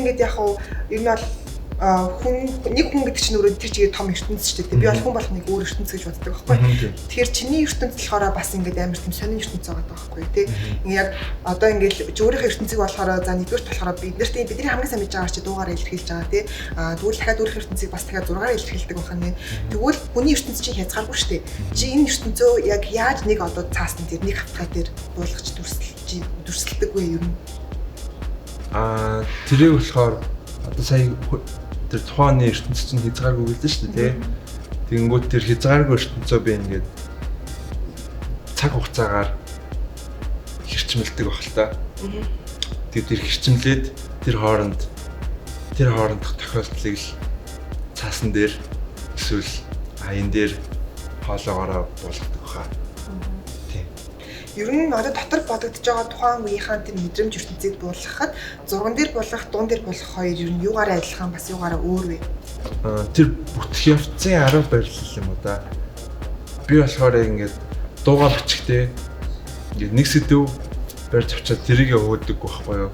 ингээд яг ер нь бол нэг хүн гэдэг чинь өөрөө тэр чигээр том ертөнц шүү дээ. Би бол хүн болох нэг өөр ертөнц гэж боддог байхгүй. Тэгэхээр чиний ертөнц болохоор бас ингээд амар тийм сонин ертөнц байгаа байхгүй тий. Ингээ яг одоо ингээд өөрийнхөө ертөнцийг болохоор за нэгдүгээрт болохоор бидний хамгийн сайн мэдж байгаа чи дуугаараа илэрхийлж байгаа тий. Тэгвэл дахиад өөрийнхөө ертөнцийг бас дахиад зургаараа илэрхийлдэг байна. Тэгвэл хүний ертөнц чинь хязгааргүй шүү дээ. Чи энэ ертөнцөө яг яаж нэг одоо цаасан дээр нэг хавтгай дээр буулгаж дүрсэлдэг вэ ер нь? Тэрийг болохоор одоо сая тэр тухайн ертөнц чинь хязгааргүй гэлээ шүү дээ тий. Тэгэнгүүт тэр хязгааргүй ертөнцөө би ингээд цаг хугацаагаар хэрчмэлдэг баг л та. Тэгээд тэр хэрчмлээд тэр хоорондох тохиолдлыг л цаасан дээр эсвэл аян дээр хоолоогоороо буулгадаг хаа. Тийм. Ер нь одоо дотор бодогдож байгаа тухайн үеийнхаа тэр мэдрэмж ертөнцийг буулгахад зурган дээр буулгах, дуун дээр буулгах хоёр ер нь юугаараа адилхан бас юугаараа өөр вэ? Тэр бүтэх явцын арга барил юм уу да. Би болохоор ингээд дуугаа бичихтэй ингээд нэг сэдв барьж авчаад тэрийг өгдөг байхгүй юу?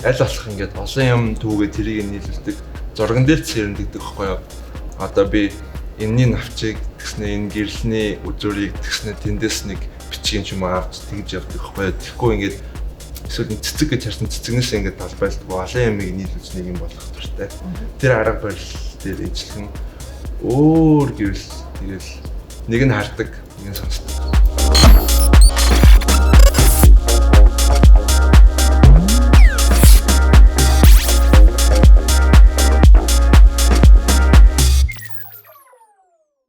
Аль болох ингээд олон юм түүгээ тэрийг нийлүүлдэг. Зурган дээр цэрэмдэгдэг байхгүй юу? Одоо би энэний навчийг тэгснэ энэ гэрлэний үзүүрийг тэгснэ тэндээс нэг бичгийн ч юм авч тэгж явдаг байхгүй юу? Тэгэхгүй ингээд эсвэл цэцэг гэж харсан цэцэгнээс ингээд талбайлдаг олон ямыг нийлүүлж нэг юм болох туртай. Тэр арга барил дээр ижлэн өөр гэвэл тэгэл нэг нь хардаг, нэг нь сонсдог.